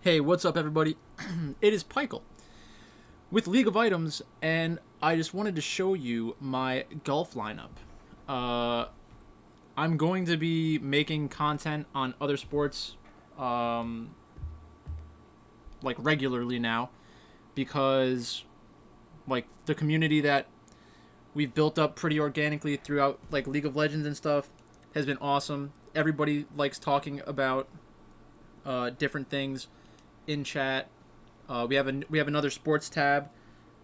Hey, what's up, everybody? It is Pichael with League of Items, and I just wanted to show you my golf lineup. Uh, I'm going to be making content on other sports, um, like regularly now, because like the community that we've built up pretty organically throughout like League of Legends and stuff has been awesome. Everybody likes talking about different things in chat. We have another sports tab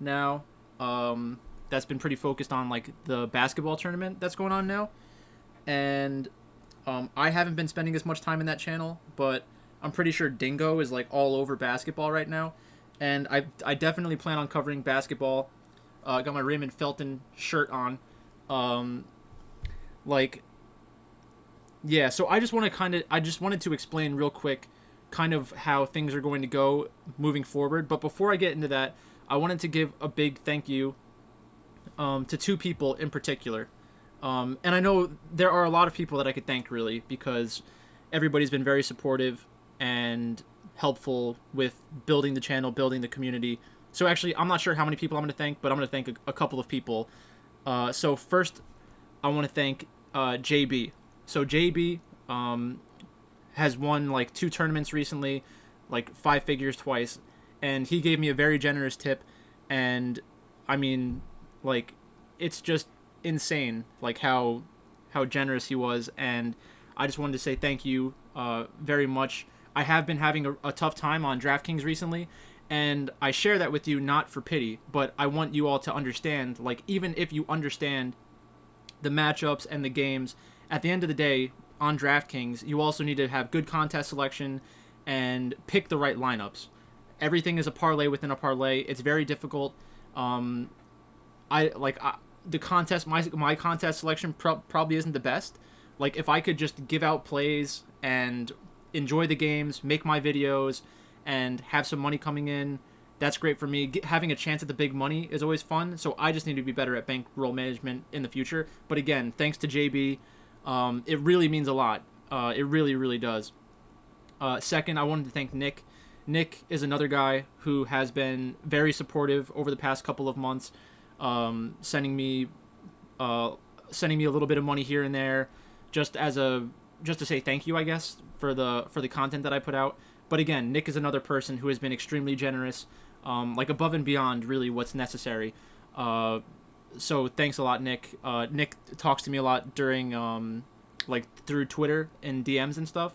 now. That's been pretty focused on like the basketball tournament that's going on now, and I haven't been spending as much time in that channel, but I'm pretty sure Dingo is like all over basketball right now, and I definitely plan on covering basketball. I got my Raymond Felton shirt on. Um, like yeah, so I just wanted to explain real quick kind of how things are going to go moving forward. But before I get into that, I wanted to give a big thank you to two people in particular. And I know there are a lot of people that I could thank, really, because everybody's been very supportive and helpful with building the channel, building the community. So actually, I'm not sure how many people I'm going to thank, but I'm going to thank a couple of people. So first, I want to thank JB. So JB has won like two tournaments recently, like five figures twice, and he gave me a very generous tip, and I mean, like, it's just insane, like how generous he was, and I just wanted to say thank you very much. I have been having a tough time on DraftKings recently, and I share that with you not for pity, but I want you all to understand, like, even if you understand the matchups and the games, at the end of the day, on DraftKings, you also need to have good contest selection and pick the right lineups. Everything is a parlay within a parlay. It's very difficult. Um, the contest. My contest selection probably isn't the best. Like, if I could just give out plays and enjoy the games, make my videos, and have some money coming in, that's great for me. Having a chance at the big money is always fun. So I just need to be better at bankroll management in the future. But again, thanks to JB, it really means a lot. It really, really does. Second, I wanted to thank Nick. Nick is another guy who has been very supportive over the past couple of months, sending me a little bit of money here and there, just to say thank you, I guess, for the content that I put out. But again, Nick is another person who has been extremely generous, like above and beyond really what's necessary. So thanks a lot, Nick. Nick talks to me a lot during like through Twitter and DMs and stuff,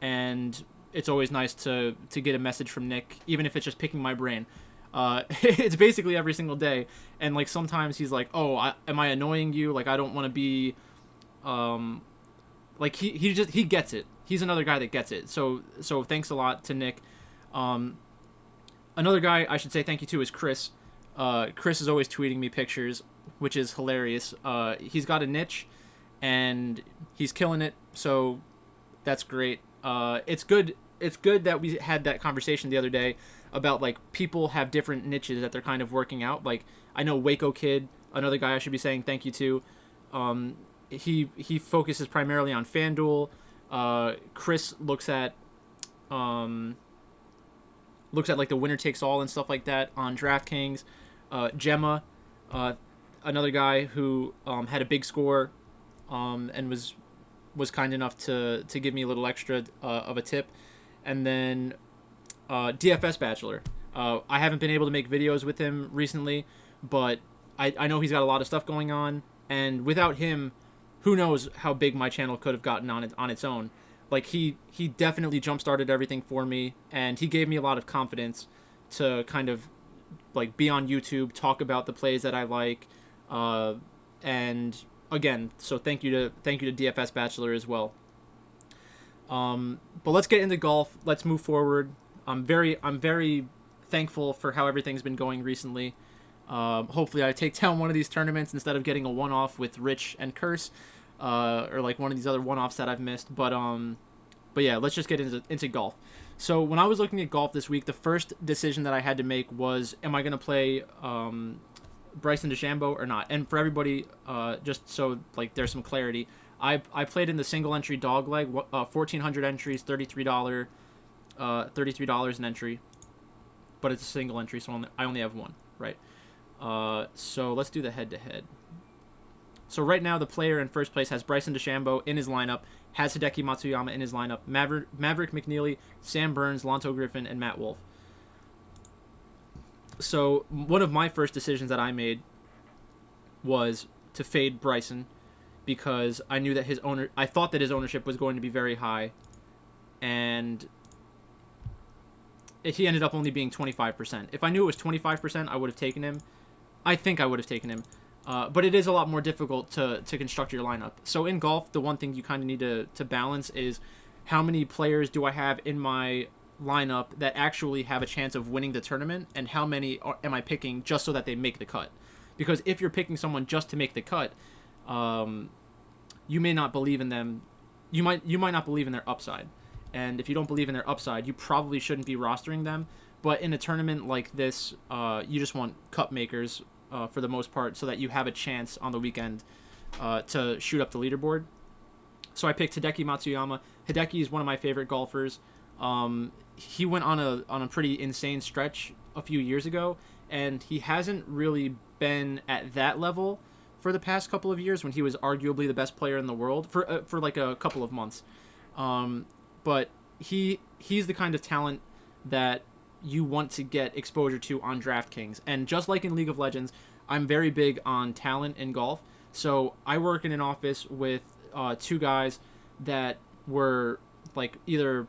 and it's always nice to get a message from Nick, even if it's just picking my brain. It's basically every single day, and like sometimes he's like, "Oh, am I annoying you? Like I don't want to be," like he gets it. He's another guy that gets it. So thanks a lot to Nick. Another guy I should say thank you to is Chris. Chris is always tweeting me pictures, which is hilarious. He's got a niche, and he's killing it. So that's great. It's good. It's good that we had that conversation the other day about like people have different niches that they're kind of working out. Like I know Waco Kid, another guy I should be saying thank you to. He focuses primarily on FanDuel. Chris looks at like the winner takes all and stuff like that on DraftKings. Gemma, another guy who had a big score, and was kind enough to give me a little extra of a tip. And then DFS Bachelor. I haven't been able to make videos with him recently, but I know he's got a lot of stuff going on, and without him, who knows how big my channel could have gotten on its own. Like he definitely jump started everything for me, and he gave me a lot of confidence to kind of like be on YouTube, talk about the plays that I like, and again, so thank you to DFS Bachelor as well. But let's get into golf. Let's move forward. I'm very thankful for how everything's been going recently. Hopefully, I take down one of these tournaments instead of getting a one-off with Rich and Curse, or like one of these other one-offs that I've missed. But yeah, let's just get into golf. So when I was looking at golf this week, the first decision that I had to make was, am I going to play Bryson DeChambeau or not? And for everybody, just so like there's some clarity, I played in the single entry dog leg, 1,400 entries, $33 $33 an entry, but it's a single entry, so I only have one, right? So let's do the head-to-head. So right now, the player in first place has Bryson DeChambeau in his lineup, has Hideki Matsuyama in his lineup, Maverick McNeely, Sam Burns, Lonto Griffin, and Matt Wolff. So one of my first decisions that I made was to fade Bryson because I knew that I thought that his ownership was going to be very high, and he ended up only being 25%. If I knew it was 25%, I would have taken him. I think I would have taken him. But it is a lot more difficult to construct your lineup. So in golf, the one thing you kind of need to balance is how many players do I have in my lineup that actually have a chance of winning the tournament, and how many am I picking just so that they make the cut. Because if you're picking someone just to make the cut, you may not believe in them. You might not believe in their upside. And if you don't believe in their upside, you probably shouldn't be rostering them. But in a tournament like this, you just want cut makers for the most part, so that you have a chance on the weekend to shoot up the leaderboard. So I picked Hideki Matsuyama. Hideki is one of my favorite golfers. He went on a pretty insane stretch a few years ago, and he hasn't really been at that level for the past couple of years, when he was arguably the best player in the world for like a couple of months. But he's the kind of talent that you want to get exposure to on DraftKings. And just like in League of Legends, I'm very big on talent in golf. So I work in an office with two guys that were like either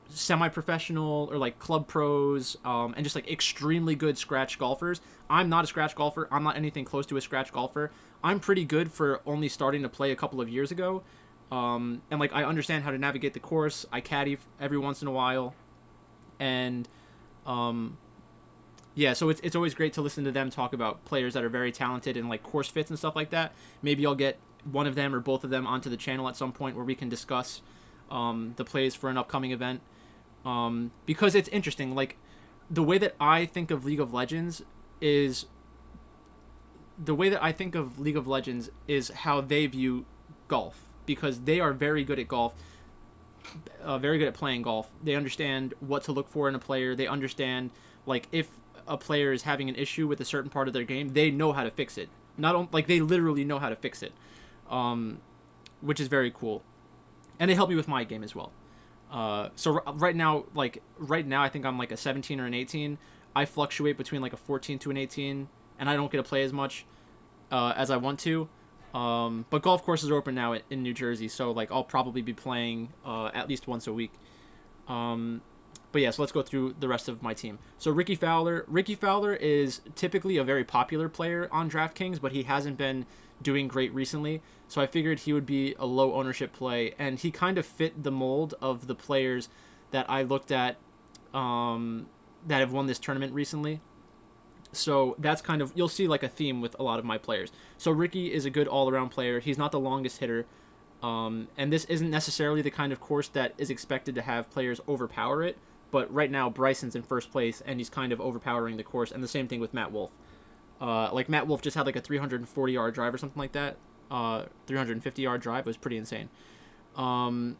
semi-professional or like club pros, and just like extremely good scratch golfers. I'm not a scratch golfer. I'm not anything close to a scratch golfer. I'm pretty good for only starting to play a couple of years ago. And like I understand how to navigate the course. I caddy every once in a while, and yeah, so it's always great to listen to them talk about players that are very talented and like course fits and stuff like that. Maybe I'll get one of them or both of them onto the channel at some point where we can discuss the plays for an upcoming event, because it's interesting. Like the way that I think of League of Legends is how they view golf, because they are very good at golf, very good at playing golf. They understand what to look for in a player. They understand, like, if a player is having an issue with a certain part of their game, they know how to fix it. Like they literally know how to fix it, which is very cool. And they help me with my game as well. So right now, I think I'm like a 17 or an 18. I fluctuate between like a 14 to an 18, and I don't get to play as much as I want to. But golf courses are open now in New Jersey, so like I'll probably be playing at least once a week. But yeah, so let's go through the rest of my team. So Ricky Fowler is typically a very popular player on DraftKings, but he hasn't been doing great recently. So I figured he would be a low ownership play, and he kind of fit the mold of the players that I looked at that have won this tournament recently. So that's kind of, you'll see like a theme with a lot of my players. So Ricky is a good all-around player. He's not the longest hitter. And this isn't necessarily the kind of course that is expected to have players overpower it. But right now, Bryson's in first place, and he's kind of overpowering the course. And the same thing with Matt Wolff. Like Matt Wolff just had like a 340-yard drive or something like that. 350-yard drive. It was pretty insane. But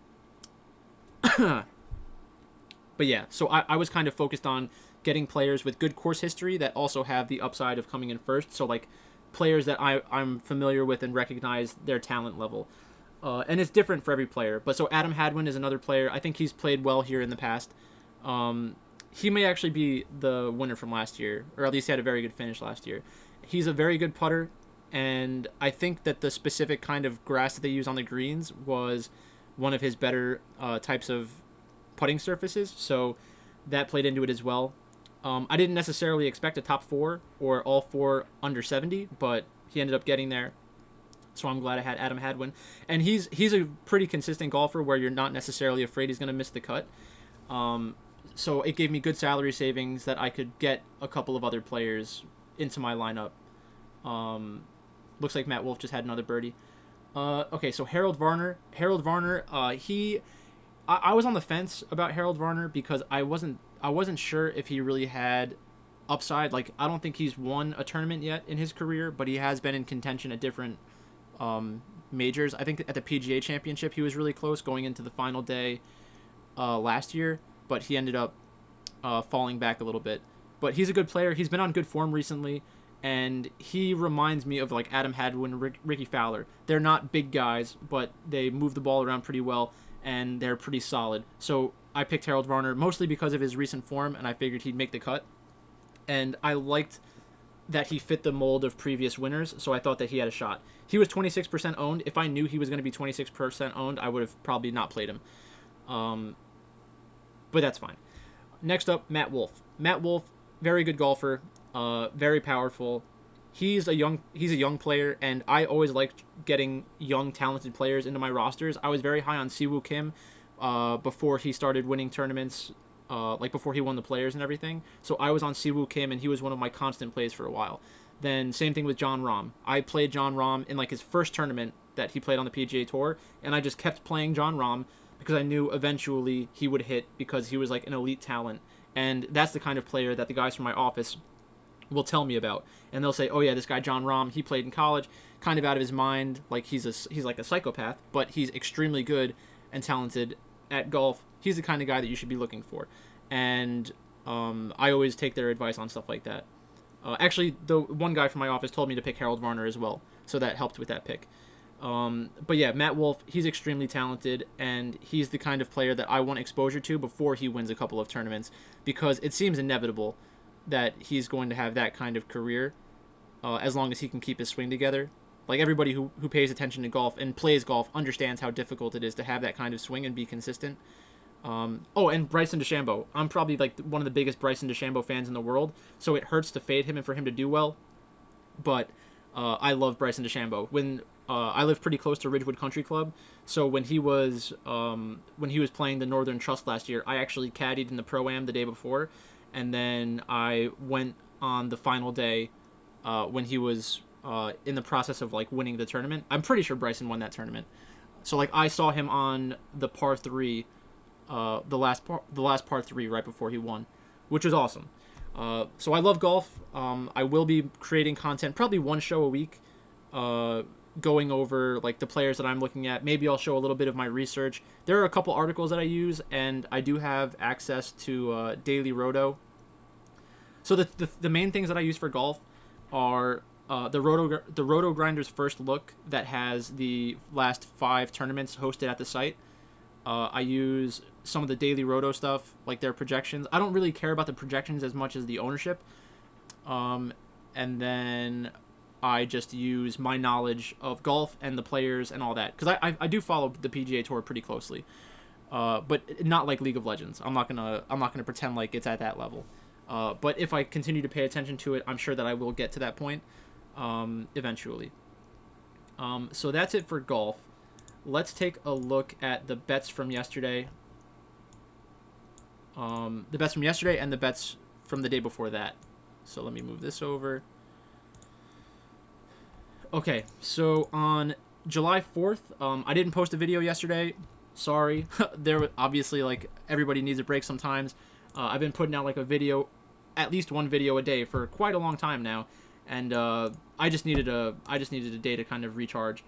yeah, so I was kind of focused on getting players with good course history that also have the upside of coming in first. So like players that I'm familiar with and recognize their talent level. And it's different for every player. But so Adam Hadwin is another player. I think he's played well here in the past. He may actually be the winner from last year, or at least he had a very good finish last year. He's a very good putter, and I think that the specific kind of grass that they use on the greens was one of his better types of putting surfaces, so that played into it as well. I didn't necessarily expect a top four or all four under 70, but he ended up getting there. So I'm glad I had Adam Hadwin. And he's a pretty consistent golfer where you're not necessarily afraid he's going to miss the cut. So it gave me good salary savings that I could get a couple of other players into my lineup. Looks like Matt Wolff just had another birdie. Okay, so Harold Varner. I was on the fence about Harold Varner because I wasn't sure if he really had upside. Like, I don't think he's won a tournament yet in his career, but he has been in contention at different majors. I think at the PGA Championship he was really close going into the final day last year. but he ended up falling back a little bit. But he's a good player. He's been on good form recently, and he reminds me of like Adam Hadwin, Ricky Fowler. They're not big guys, but they move the ball around pretty well, and they're pretty solid. So I picked Harold Varner mostly because of his recent form, and I figured he'd make the cut. And I liked that he fit the mold of previous winners, so I thought that he had a shot. He was 26% owned. If I knew he was going to be 26% owned, I would have probably not played him. But that's fine. Next up, Matt Wolff. Matt Wolff, very good golfer, very powerful. He's a young player, and I always liked getting young, talented players into my rosters. I was very high on Siwoo Kim before he started winning tournaments, like before he won the Players and everything. So I was on Siwoo Kim, and he was one of my constant plays for a while. Then same thing with Jon Rahm. I played Jon Rahm in like his first tournament that he played on the PGA Tour, and I just kept playing Jon Rahm because I knew eventually he would hit because he was like an elite talent. And that's the kind of player that the guys from my office will tell me about. And they'll say, oh yeah, this guy Jon Rahm, he played in college, kind of out of his mind, like he's like a psychopath, but he's extremely good and talented at golf. He's the kind of guy that you should be looking for. And I always take their advice on stuff like that. Actually, the one guy from my office told me to pick Harold Varner as well, so that helped with that pick. But yeah, Matt Wolff, he's extremely talented, and he's the kind of player that I want exposure to before he wins a couple of tournaments, because it seems inevitable that he's going to have that kind of career as long as he can keep his swing together. Like, everybody who pays attention to golf and plays golf understands how difficult it is to have that kind of swing and be consistent. And Bryson DeChambeau. I'm probably like one of the biggest Bryson DeChambeau fans in the world, so it hurts to fade him and for him to do well. But I love Bryson DeChambeau. When I live pretty close to Ridgewood Country Club, so when he was playing the Northern Trust last year, I actually caddied in the Pro-Am the day before, and then I went on the final day when he was in the process of like winning the tournament. I'm pretty sure Bryson won that tournament. So like I saw him on the par 3, the last par 3 right before he won, which was awesome. So I love golf. I will be creating content, probably one show a week, going over like the players that I'm looking at. Maybe I'll show a little bit of my research. There are a couple articles that I use, and I do have access to Daily Roto. So the main things that I use for golf are the Roto Grinders First Look that has the last 5 tournaments hosted at the site. I use some of the Daily Roto stuff, like their projections. I don't really care about the projections as much as the ownership. And then I just use my knowledge of golf and the players and all that, because I do follow the PGA Tour pretty closely, but not like League of Legends. I'm not gonna pretend like it's at that level. But if I continue to pay attention to it, I'm sure that I will get to that point eventually. So that's it for golf. Let's take a look at the bets from yesterday. The bets from yesterday and the bets from the day before that. So let me move this over. Okay, so on July 4th, I didn't post a video yesterday. Sorry. There obviously, like, everybody needs a break sometimes. I've been putting out like a video, at least one video a day for quite a long time now, and I just needed a day to kind of recharge.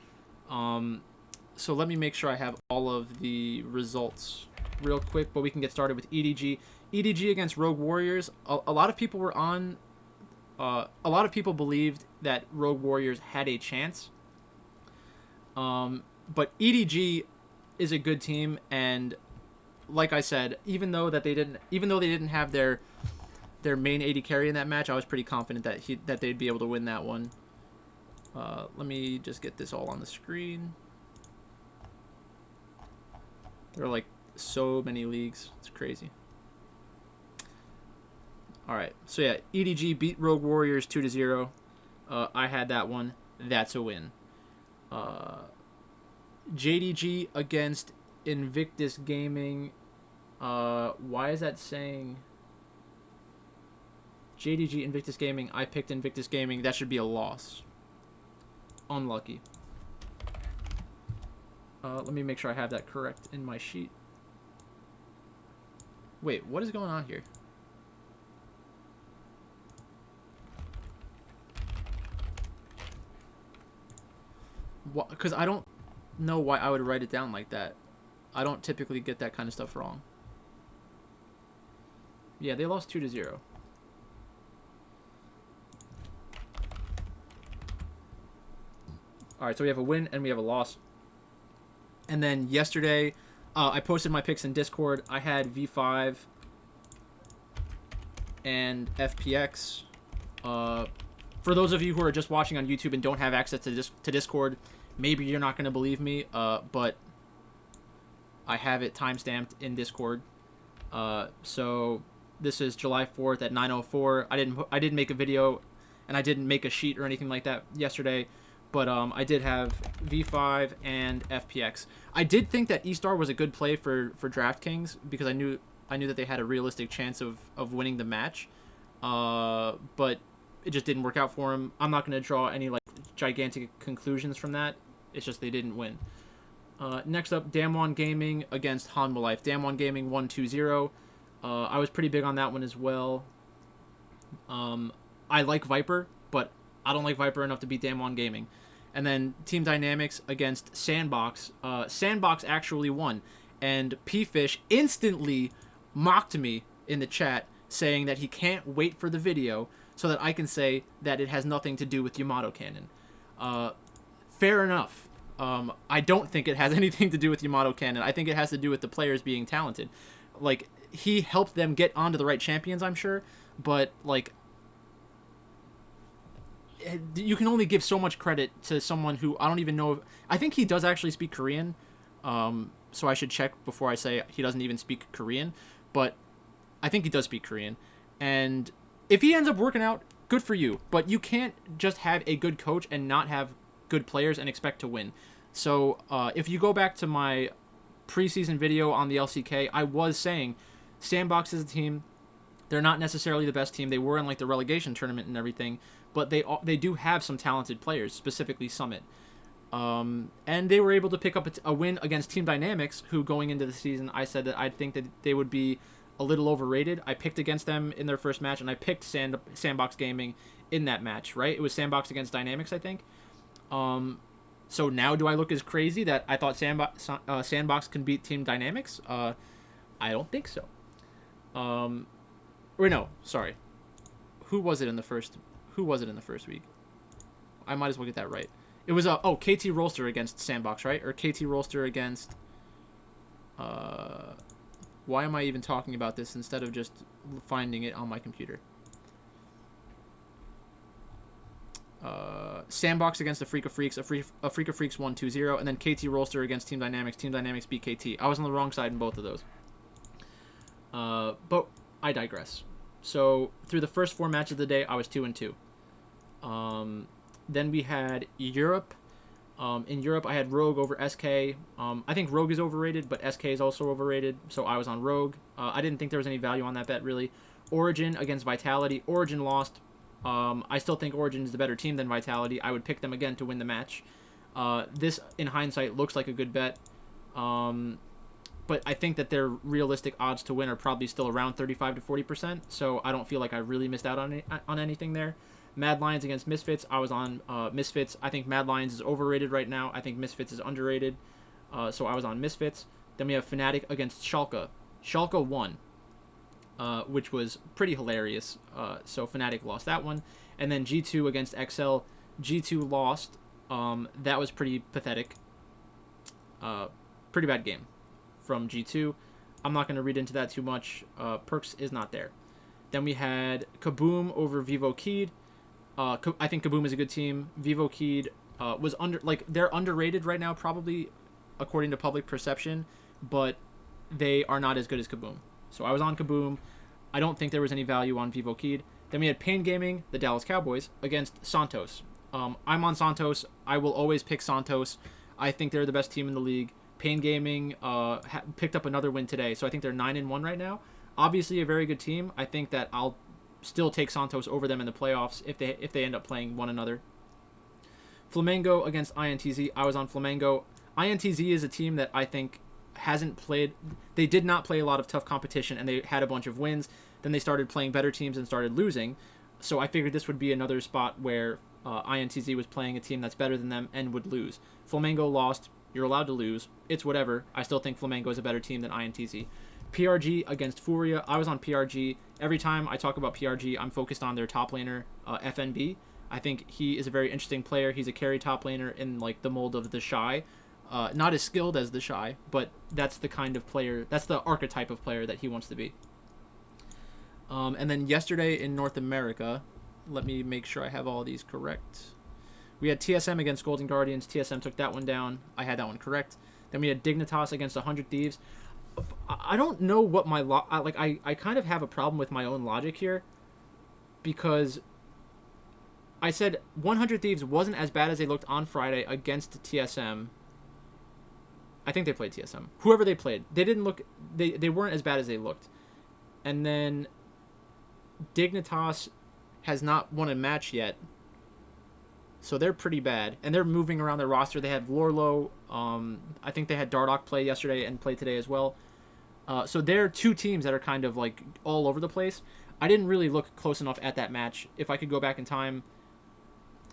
So let me make sure I have all of the results real quick, but we can get started with EDG. EDG against Rogue Warriors. A lot of people were on. A lot of people believed that Rogue Warriors had a chance. But EDG is a good team, and like I said, even though they didn't have their main AD carry in that match, I was pretty confident that they'd be able to win that one. Let me just get this all on the screen. There are like so many leagues. It's crazy. Alright, so yeah, EDG beat Rogue Warriors 2-0. I had that one. That's a win. JDG against Invictus Gaming. Why is that saying JDG Invictus Gaming? I picked Invictus Gaming. That should be a loss. Unlucky. Let me make sure I have that correct in my sheet. Wait, what is going on here? Because I don't know why I would write it down like that. I don't typically get that kind of stuff wrong. Yeah, they lost 2-0. All right, so we have a win and we have a loss. And then yesterday, I posted my picks in Discord. I had V5 and FPX. For those of you who are just watching on YouTube and don't have access to Discord, maybe you're not going to believe me, but I have it timestamped in Discord. So this is July 4th at 9:04. I didn't make a video, and I didn't make a sheet or anything like that yesterday, but I did have V5 and FPX. I did think that E-Star was a good play for DraftKings because I knew that they had a realistic chance of winning the match, but it just didn't work out for him. I'm not going to draw any like gigantic conclusions from that. It's just they didn't win. Next up, Damwon Gaming against Hanwha Life. Damwon Gaming won 2-0. I was pretty big on that one as well. I like Viper, but I don't like Viper enough to beat Damwon Gaming. And then Team Dynamics against Sandbox. Sandbox actually won. And P-Fish instantly mocked me in the chat, saying that he can't wait for the video so that I can say that it has nothing to do with Yamato Cannon. Fair enough. I don't think it has anything to do with Yamato Cannon. I think it has to do with the players being talented. Like, he helped them get onto the right champions, I'm sure, but, like, you can only give so much credit to someone who I don't even know if, I think he does actually speak Korean, so I should check before I say he doesn't even speak Korean, but I think he does speak Korean, and if he ends up working out, good for you, but you can't just have a good coach and not have good players and expect to win. So if you go back to my preseason video on the LCK, I was saying Sandbox is a team. They're not necessarily the best team. They were in like the relegation tournament and everything, but they do have some talented players, specifically Summit. And they were able to pick up a win against Team Dynamics, who going into the season, I said that I think that they would be a little overrated. I picked against them in their first match, and I picked Sandbox Gaming in that match, right? It was Sandbox against Dynamics, I think. So now do I look as crazy that I thought Sandbox can beat Team Dynamics? I don't think so. Or no, sorry. Who was it in the first week? I might as well get that right. It was KT Rolster against Sandbox, right? Or KT Rolster against why am I even talking about this instead of just finding it on my computer? Sandbox against a Freak of Freaks. A Freak of Freaks won 2-0, and then KT Rolster against Team Dynamics. Team Dynamics beat KT. I was on the wrong side in both of those. But I digress. So through the first 4 matches of the day, I was 2-2. Then we had Europe. In Europe, I had Rogue over SK. I think Rogue is overrated, but SK is also overrated, so I was on Rogue. I didn't think there was any value on that bet, really. Origin against Vitality. Origin lost. I still think Origin is the better team than Vitality. I would pick them again to win the match. This, in hindsight, looks like a good bet. But I think that their realistic odds to win are probably still around 35 to 40%, so I don't feel like I really missed out on anything there. Mad Lions against Misfits. I was on Misfits. I think Mad Lions is overrated right now. I think Misfits is underrated. So I was on Misfits. Then we have Fnatic against Schalke. Schalke won, which was pretty hilarious. So Fnatic lost that one. And then G2 against XL. G2 lost. That was pretty pathetic. Pretty bad game from G2. I'm not going to read into that too much. Perks is not there. Then we had Kaboom over Vivo Keed. I think Kaboom is a good team. Vivo Keed was they're underrated right now, probably according to public perception, but they are not as good as Kaboom. So I was on Kaboom. I don't think there was any value on Vivo Keed. Then we had Pain Gaming, the Dallas Cowboys, against Santos. I'm on Santos. I will always pick Santos. I think they're the best team in the league. Pain Gaming picked up another win today, so I think they're 9-1 right now. Obviously a very good team. I think that I'll still take Santos over them in the playoffs if they end up playing one another. Flamengo against INTZ. I was on Flamengo. INTZ is a team that I think hasn't played. They did not play a lot of tough competition, and they had a bunch of wins. Then they started playing better teams and started losing. So I figured this would be another spot where INTZ was playing a team that's better than them and would lose. Flamengo lost. You're allowed to lose. It's whatever. I still think Flamengo is a better team than INTZ. PRG against Furia. I was on PRG. Every time I talk about PRG, I'm focused on their top laner, FNB. I think he is a very interesting player. He's a carry top laner in like the mold of the Shy. Not as skilled as the Shy, but that's the kind of player, that's the archetype of player that he wants to be. And then yesterday in North America, let me make sure I have all these correct. We had TSM against Golden Guardians. TSM took that one down. I had that one correct. Then we had Dignitas against 100 Thieves. I don't know what my I kind of have a problem with my own logic here, because I said 100 Thieves wasn't as bad as they looked on Friday against TSM. I think they played TSM. Whoever they played, they didn't look. They weren't as bad as they looked. And then Dignitas has not won a match yet, so they're pretty bad. And they're moving around their roster. They had Lorlo. I think they had Dardoch play yesterday and play today as well. So they're two teams that are kind of like all over the place. I didn't really look close enough at that match. If I could go back in time,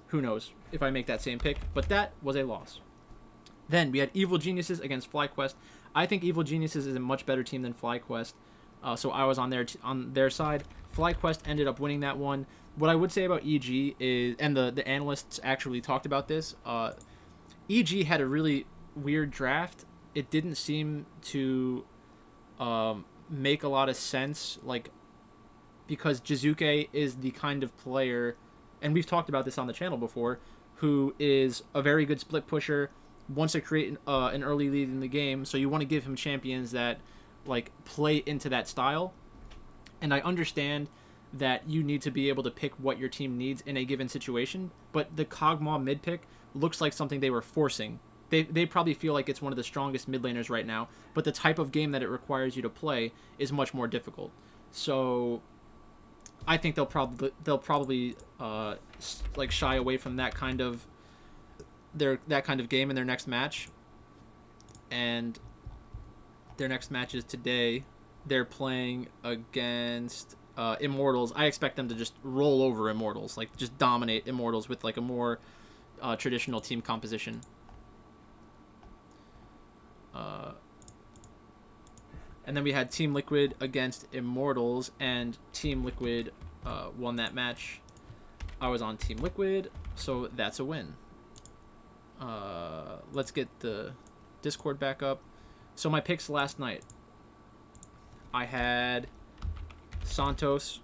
who knows if I make that same pick. But that was a loss. Then we had Evil Geniuses against FlyQuest. I think Evil Geniuses is a much better team than FlyQuest. So I was on their side. FlyQuest ended up winning that one. What I would say about EG is, and the analysts actually talked about this, EG had a really weird draft. It didn't seem to make a lot of sense, like, because Jizuke is the kind of player, and we've talked about this on the channel before, who is a very good split pusher, wants to create an early lead in the game, so you want to give him champions that like play into that style. And I understand that you need to be able to pick what your team needs in a given situation, but the Kog'Maw mid pick looks like something they were forcing. They probably feel like it's one of the strongest mid laners right now, but the type of game that it requires you to play is much more difficult. So I think they'll probably like shy away from that kind of game in their next match. And their next match is today. They're playing against Immortals. I expect them to just roll over Immortals, like just dominate Immortals with like a more traditional team composition. And then we had Team Liquid against Immortals, and Team Liquid won that match. I was on Team Liquid, so that's a win. Let's get the Discord back up. So my picks last night, I had Santos,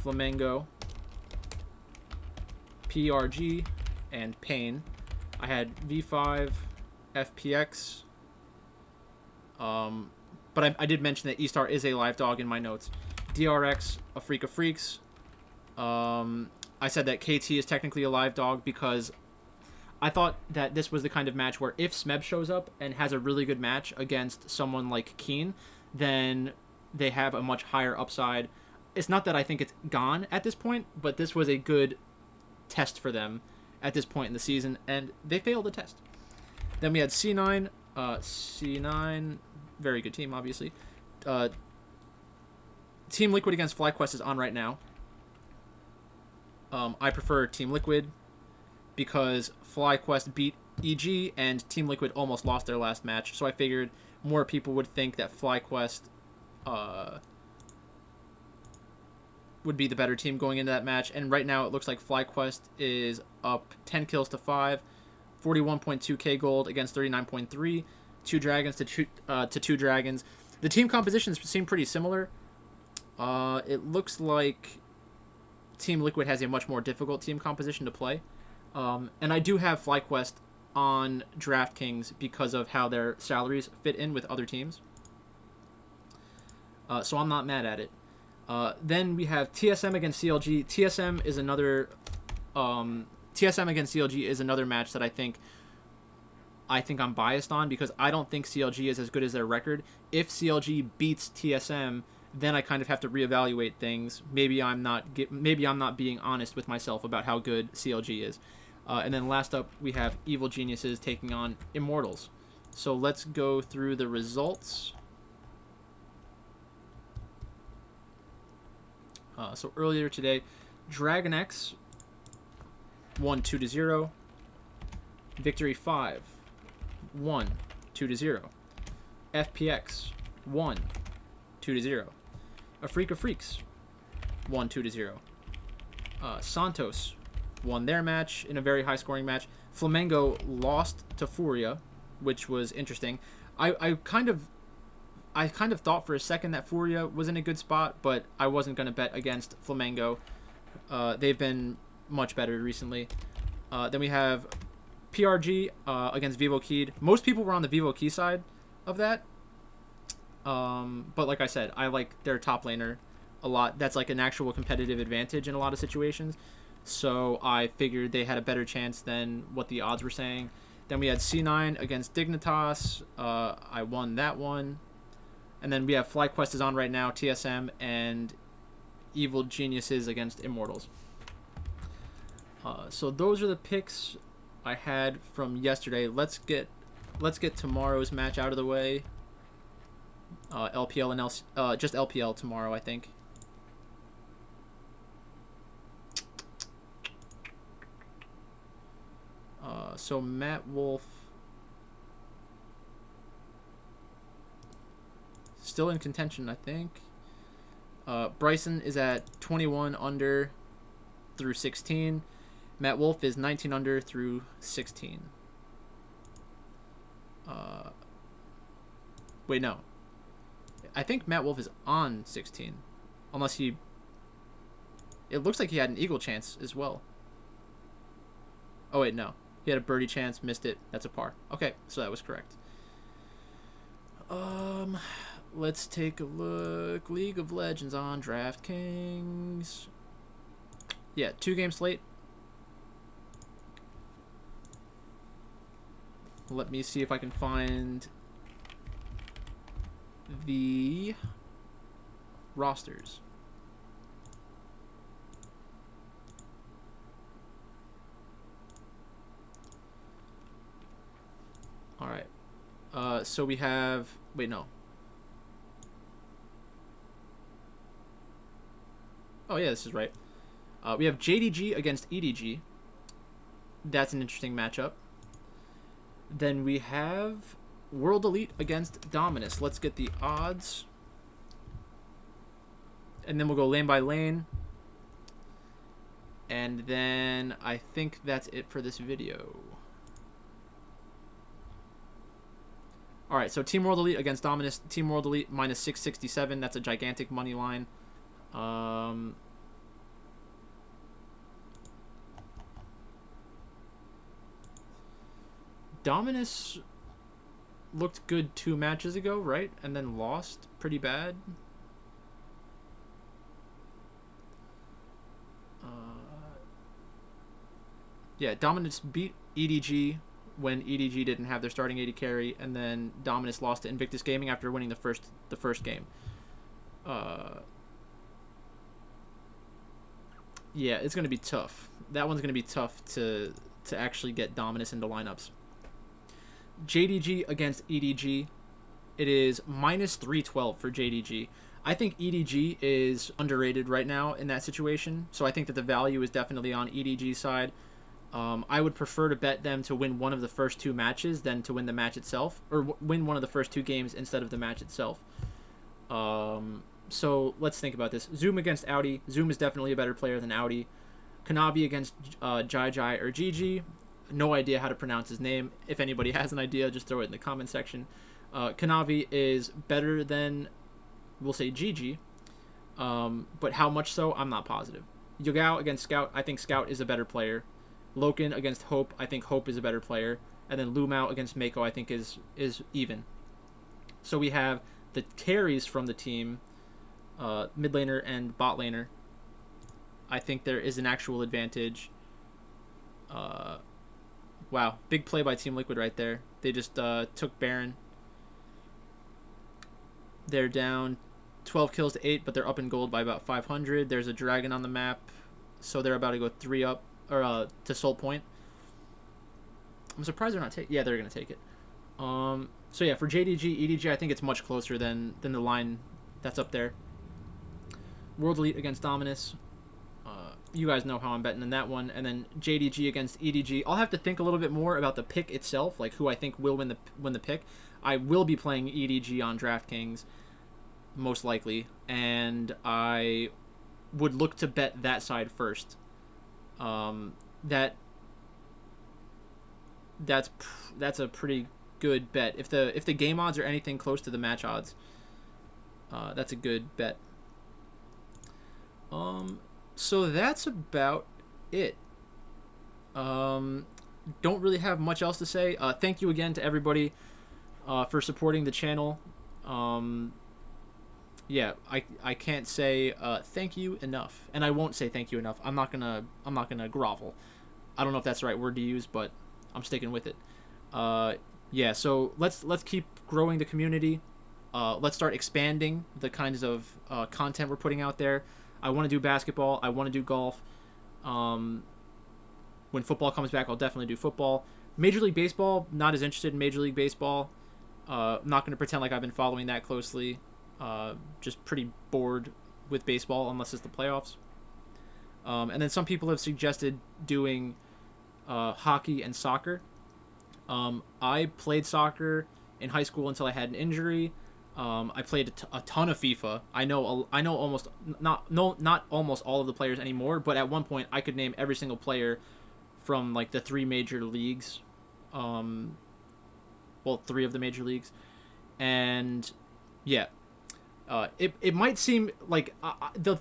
Flamengo, PRG, and Pain. I had V5, FPX, but I did mention that E-Star is a live dog in my notes. DRX, a Freak of Freaks. I said that KT is technically a live dog because I thought that this was the kind of match where if Smeb shows up and has a really good match against someone like Keen, then they have a much higher upside. It's not that I think it's gone at this point, but this was a good test for them at this point in the season, and they failed the test. Then we had C9. C9, very good team, obviously. Team Liquid against FlyQuest is on right now. I prefer Team Liquid because FlyQuest beat EG and Team Liquid almost lost their last match, so I figured more people would think that FlyQuest would be the better team going into that match. And right now it looks like FlyQuest is up 10 kills to 5, 41.2k gold against 39.3, 2 dragons to 2 dragons. The team compositions seem pretty similar. It looks like Team Liquid has a much more difficult team composition to play. And I do have FlyQuest on DraftKings because of how their salaries fit in with other teams. So I'm not mad at it. Then we have TSM against CLG. TSM against CLG is another match that I think I'm biased on because I don't think CLG is as good as their record. If CLG beats TSM, then I kind of have to reevaluate things. Maybe I'm not being honest with myself about how good CLG is. And then last up, we have Evil Geniuses taking on Immortals. So let's go through the results. So earlier today, Dragon X won 2-0. Victory 5 won 2-0. FPX won 2-0. A Freak of Freaks won 2-0. Santos won their match in a very high-scoring match. Flamengo lost to Furia, which was interesting. I kind of thought for a second that Furia was in a good spot, but I wasn't going to bet against Flamengo. They've been much better recently. Then we have PRG against Vivo Keyed. Most people were on the Vivo Key side of that. But like I said, I like their top laner a lot. That's like an actual competitive advantage in a lot of situations. So I figured they had a better chance than what the odds were saying. Then we had C9 against Dignitas. I won that one. And then we have FlyQuest is on right now, TSM, and Evil Geniuses against Immortals. So those are the picks I had from yesterday. Let's get tomorrow's match out of the way. LPL and just LPL tomorrow, I think. So Matt Wolf still in contention, I think. Bryson is at 21 under through 16. Matt Wolf is 19 under through 16. Wait, no. I think Matt Wolf is on 16. Unless he... It looks like he had an eagle chance as well. Oh, wait, no. He had a birdie chance, missed it. That's a par. Okay, so that was correct. Let's take a look. League of Legends on DraftKings. Yeah, 2-game slate. Let me see if I can find the rosters. All right. So we have... Wait, no. Oh, yeah, this is right. We have JDG against EDG. That's an interesting matchup. Then we have World Elite against Dominus. Let's get the odds. And then we'll go lane by lane. And then I think that's it for this video. Alright, so Team World Elite against Dominus. Team World Elite minus 667. That's a gigantic money line. Dominus looked good 2 matches ago, right? And then lost pretty bad. Yeah, Dominus beat EDG when EDG didn't have their starting AD carry, and then Dominus lost to Invictus Gaming after winning the first game. Yeah, it's going to be tough. That one's going to be tough to actually get Dominus into lineups. JDG against EDG. It is minus 312 for JDG. I think EDG is underrated right now in that situation, so I think that the value is definitely on EDG's side. I would prefer to bet them to win one of the first 2 matches than to win the match itself, or win one of the first 2 games instead of the match itself. So let's think about this. Zoom against Audi. Zoom is definitely a better player than Audi. Kanavi against Jai Jai or Gigi. No idea how to pronounce his name. If anybody has an idea, just throw it in the comment section. Kanavi is better than, we'll say, Gigi. But how much so, I'm not positive. Yogao against Scout. I think Scout is a better player. Loken against Hope. I think Hope is a better player. And then Lumao against Mako, I think is even. So we have the carries from the team, mid laner and bot laner. I think there is an actual advantage. Wow, big play by Team Liquid right there. They just took Baron. They're down 12 kills to 8, but they're up in gold by about 500. There's a dragon on the map, so they're about to go 3 up, or to Soul Point. I'm surprised they're not taking... Yeah, they're going to take it. So yeah, for JDG, EDG, I think it's much closer than the line that's up there. World Elite against Dominus. You guys know how I'm betting in that one. And then JDG against EDG. I'll have to think a little bit more about the pick itself, like who I think will win the pick. I will be playing EDG on DraftKings, most likely, and I would look to bet that side first. That that's a pretty good bet. If the game odds are anything close to the match odds, that's a good bet. So that's about it. Don't really have much else to say. Thank you again to everybody for supporting the channel. Yeah, I can't say thank you enough, and I won't say thank you enough. I'm not gonna grovel. I don't know if that's the right word to use, but I'm sticking with it. Yeah, so let's keep growing the community. Let's start expanding the kinds of content we're putting out there. I want to do basketball. I want to do golf. When football comes back, I'll definitely do football. Major League Baseball, not as interested in Major League Baseball. I'm not going to pretend like I've been following that closely. Just pretty bored with baseball unless it's the playoffs. And then some people have suggested doing hockey and soccer. I played soccer in high school until I had an injury. I played a ton of FIFA. I know almost not almost all of the players anymore, but at one point I could name every single player from like the three major leagues. Well, three of the major leagues, and yeah. It might seem like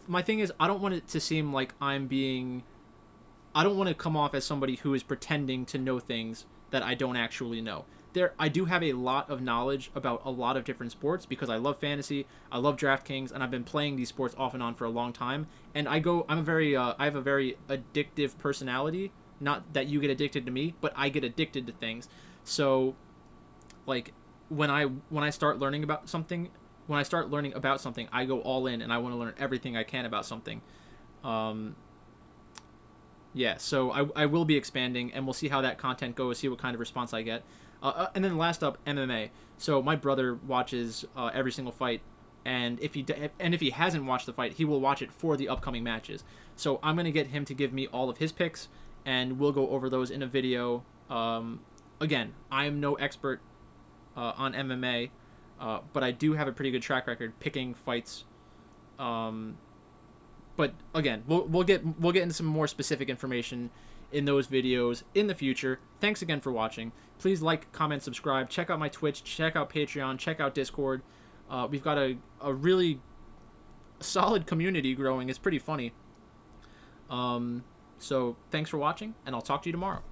my thing is I don't want it to seem like I don't want to come off as somebody who is pretending to know things that I don't actually know. I do have a lot of knowledge about a lot of different sports because I love fantasy, I love DraftKings, and I've been playing these sports off and on for a long time. And I have a very addictive personality. Not that you get addicted to me, but I get addicted to things. So, like when I start learning about something. When I start learning about something, I go all in and I want to learn everything I can about something. Yeah, so I will be expanding, and we'll see how that content goes, see what kind of response I get. And then last up, MMA. So my brother watches every single fight, and if he hasn't watched the fight, he will watch it for the upcoming matches. So I'm going to get him to give me all of his picks, and we'll go over those in a video. Again, I am no expert on MMA. But I do have a pretty good track record picking fights. But again, we'll get into some more specific information in those videos in the future. Thanks again for watching. Please like, comment, subscribe. Check out my Twitch. Check out Patreon. Check out Discord. We've got a really solid community growing. It's pretty funny. So thanks for watching, and I'll talk to you tomorrow.